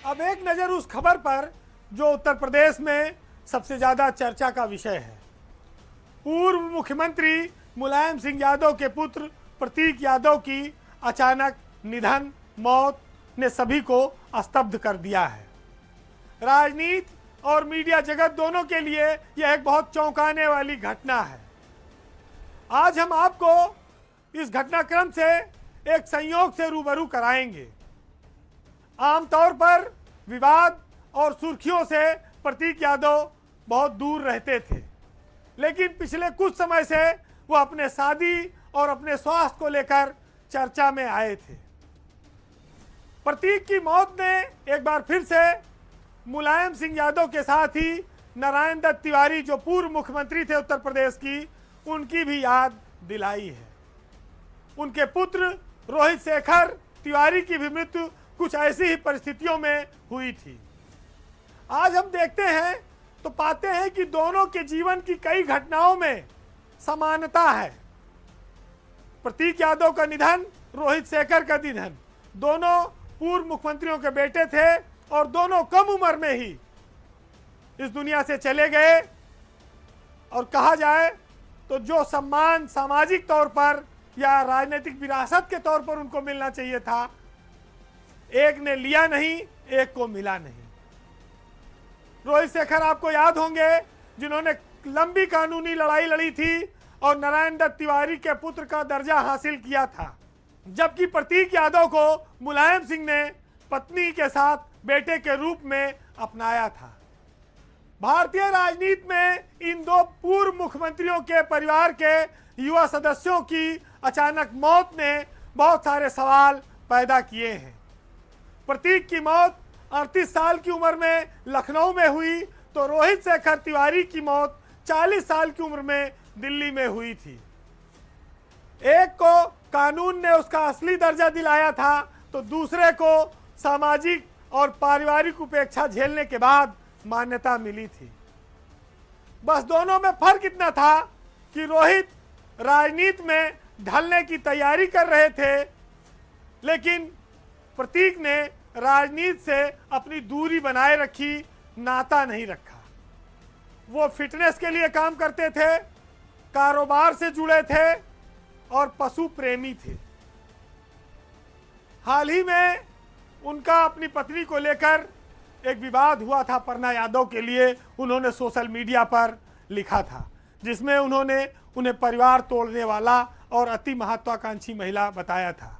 अब एक नज़र उस खबर पर जो उत्तर प्रदेश में सबसे ज़्यादा चर्चा का विषय है। पूर्व मुख्यमंत्री मुलायम सिंह यादव के पुत्र प्रतीक यादव की अचानक निधन, मौत ने सभी को स्तब्ध कर दिया है। राजनीति और मीडिया जगत दोनों के लिए यह एक बहुत चौंकाने वाली घटना है। आज हम आपको इस घटनाक्रम से एक संयोग से रूबरू कराएंगे। आमतौर पर विवाद और सुर्खियों से प्रतीक यादव बहुत दूर रहते थे, लेकिन पिछले कुछ समय से वो अपने शादी और अपने स्वास्थ्य को लेकर चर्चा में आए थे। प्रतीक की मौत ने एक बार फिर से मुलायम सिंह यादव के साथ ही नारायण दत्त तिवारी, जो पूर्व मुख्यमंत्री थे उत्तर प्रदेश की, उनकी भी याद दिलाई है। उनके पुत्र रोहित शेखर तिवारी की भी मृत्यु कुछ ऐसी ही परिस्थितियों में हुई थी। आज हम देखते हैं तो पाते हैं कि दोनों के जीवन की कई घटनाओं में समानता है। प्रतीक यादव का निधन, रोहित शेखर का निधन, दोनों पूर्व मुख्यमंत्रियों के बेटे थे और दोनों कम उम्र में ही इस दुनिया से चले गए। और कहा जाए तो जो सम्मान सामाजिक तौर पर या राजनीतिक विरासत के तौर पर उनको मिलना चाहिए था, एक ने लिया नहीं, एक को मिला नहीं। रोहित शेखर आपको याद होंगे, जिन्होंने लंबी कानूनी लड़ाई लड़ी थी और नारायण दत्त तिवारी के पुत्र का दर्जा हासिल किया था, जबकि प्रतीक यादव को मुलायम सिंह ने पत्नी के साथ बेटे के रूप में अपनाया था। भारतीय राजनीति में इन दो पूर्व मुख्यमंत्रियों के परिवार के युवा सदस्यों की अचानक मौत ने बहुत सारे सवाल पैदा किए हैं। प्रतीक की मौत 38 साल की उम्र में लखनऊ में हुई, तो रोहित शेखर तिवारी की मौत 40 साल की उम्र में दिल्ली में हुई थी। एक को कानून ने उसका असली दर्जा दिलाया था, तो दूसरे को सामाजिक और पारिवारिक उपेक्षा झेलने के बाद मान्यता मिली थी। बस दोनों में फर्क इतना था कि रोहित राजनीति में ढलने की तैयारी कर रहे थे, लेकिन प्रतीक ने राजनीति से अपनी दूरी बनाए रखी, नाता नहीं रखा। वो फिटनेस के लिए काम करते थे, कारोबार से जुड़े थे और पशु प्रेमी थे। हाल ही में उनका अपनी पत्नी को लेकर एक विवाद हुआ था। परना यादव के लिए उन्होंने सोशल मीडिया पर लिखा था, जिसमें उन्होंने उन्हें परिवार तोड़ने वाला और अति महत्वाकांक्षी महिला बताया था।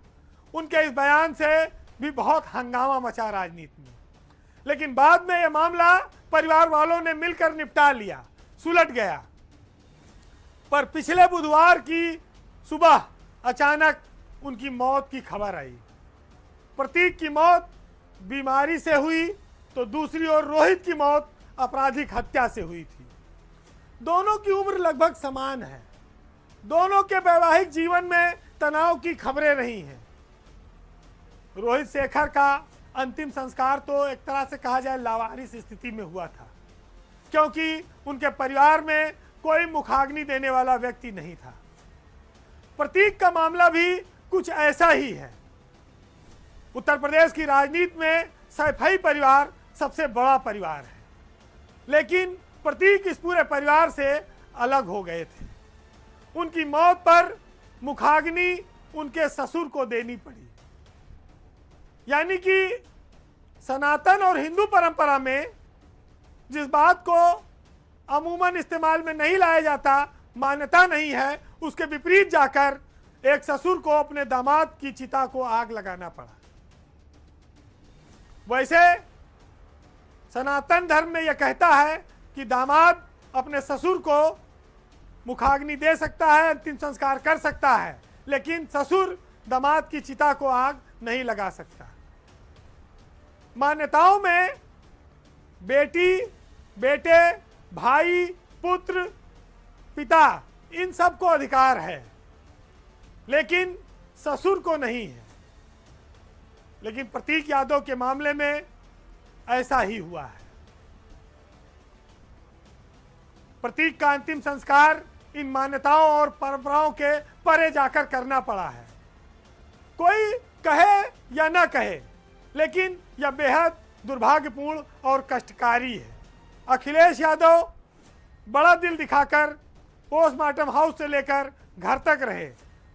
उनके इस बयान से भी बहुत हंगामा मचा राजनीति में, लेकिन बाद में यह मामला परिवार वालों ने मिलकर निपटा लिया, सुलझ गया। पर पिछले बुधवार की सुबह अचानक उनकी मौत की खबर आई। प्रतीक की मौत बीमारी से हुई, तो दूसरी ओर रोहित की मौत आपराधिक हत्या से हुई थी। दोनों की उम्र लगभग समान है। दोनों के वैवाहिक जीवन में तनाव की खबरें रही हैं। रोहित शेखर का अंतिम संस्कार तो एक तरह से कहा जाए लावारिस स्थिति में हुआ था, क्योंकि उनके परिवार में कोई मुखाग्नि देने वाला व्यक्ति नहीं था। प्रतीक का मामला भी कुछ ऐसा ही है। उत्तर प्रदेश की राजनीति में सैफई परिवार सबसे बड़ा परिवार है, लेकिन प्रतीक इस पूरे परिवार से अलग हो गए थे। उनकी मौत पर मुखाग्नि उनके ससुर को देनी पड़ी। यानी कि सनातन और हिंदू परंपरा में जिस बात को अमूमन इस्तेमाल में नहीं लाया जाता, मान्यता नहीं है, उसके विपरीत जाकर एक ससुर को अपने दामाद की चिता को आग लगाना पड़ा। वैसे सनातन धर्म में यह कहता है कि दामाद अपने ससुर को मुखाग्नि दे सकता है, अंतिम संस्कार कर सकता है, लेकिन ससुर दामाद की चिता को आग नहीं लगा सकता। मान्यताओं में बेटी, बेटे, भाई, पुत्र, पिता, इन सब को अधिकार है, लेकिन ससुर को नहीं है। लेकिन प्रतीक यादव के मामले में ऐसा ही हुआ है। प्रतीक का अंतिम संस्कार इन मान्यताओं और परंपराओं के परे जाकर करना पड़ा है। कोई कहे या ना कहे, लेकिन यह बेहद दुर्भाग्यपूर्ण और कष्टकारी है। अखिलेश यादव बड़ा दिल दिखाकर पोस्टमार्टम हाउस से लेकर घर तक रहे।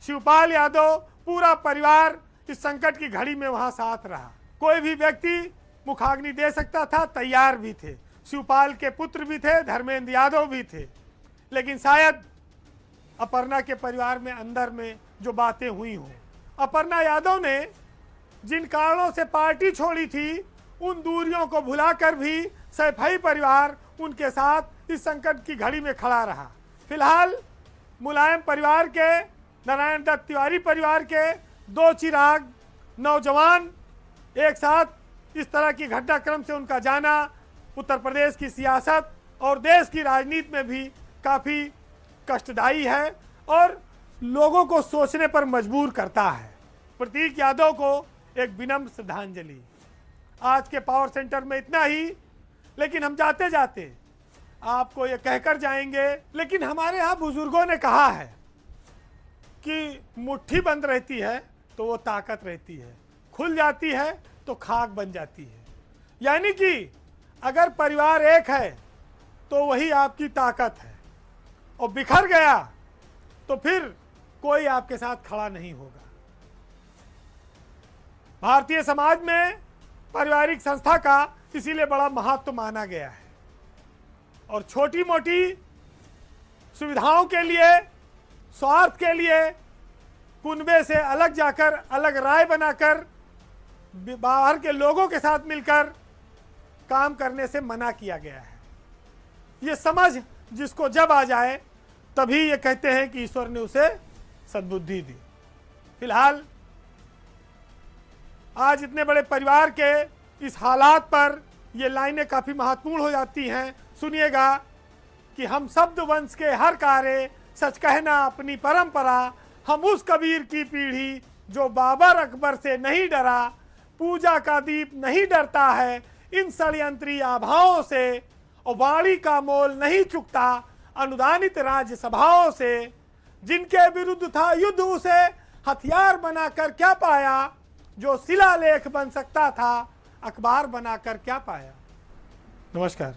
शिवपाल यादव पूरा परिवार इस संकट की घड़ी में वहां साथ रहा। कोई भी व्यक्ति मुखाग्नि दे सकता था, तैयार भी थे। शिवपाल के पुत्र भी थे, धर्मेंद्र यादव भी थे। लेकिन शायद अपर्णा के परिवार में अंदर में जो बातें हुई हों, अपर्णा यादव ने जिन कारणों से पार्टी छोड़ी थी उन दूरियों को भुलाकर भी सैफई परिवार उनके साथ इस संकट की घड़ी में खड़ा रहा। फिलहाल मुलायम परिवार के, नारायण दत्त तिवारी परिवार के दो चिराग नौजवान एक साथ इस तरह की घटनाक्रम से उनका जाना उत्तर प्रदेश की सियासत और देश की राजनीति में भी काफ़ी कष्टदायी है और लोगों को सोचने पर मजबूर करता है। प्रतीक यादव को एक विनम्र श्रद्धांजलि। आज के पावर सेंटर में इतना ही, लेकिन हम जाते जाते आपको ये कहकर जाएंगे, लेकिन हमारे यहाँ बुजुर्गों ने कहा है कि मुट्ठी बंद रहती है तो वो ताकत रहती है, खुल जाती है तो खाक बन जाती है। यानी कि अगर परिवार एक है तो वही आपकी ताकत है, और बिखर गया तो फिर कोई आपके साथ खड़ा नहीं होगा। भारतीय समाज में पारिवारिक संस्था का इसीलिए बड़ा महत्व माना गया है, और छोटी मोटी सुविधाओं के लिए, स्वार्थ के लिए कुनबे से अलग जाकर, अलग राय बनाकर, बाहर के लोगों के साथ मिलकर काम करने से मना किया गया है। ये समझ जिसको जब आ जाए तभी ये कहते हैं कि ईश्वर ने उसे सद्बुद्धि दी। फिलहाल आज इतने बड़े परिवार के इस हालात पर ये लाइनें काफ़ी महत्वपूर्ण हो जाती हैं। सुनिएगा कि हम शब्द वंश के हर कार्य, सच कहना अपनी परंपरा, हम उस कबीर की पीढ़ी जो बाबर अकबर से नहीं डरा, पूजा का दीप नहीं डरता है इन षड्यंत्री आभाओं से, और वाणी का मोल नहीं चुकता अनुदानित राज्यसभाओं से। जिनके विरुद्ध था युद्ध उसे हथियार बनाकर क्या पाया, जो शिलालेख बन सकता था अखबार बनाकर क्या पाया। नमस्कार।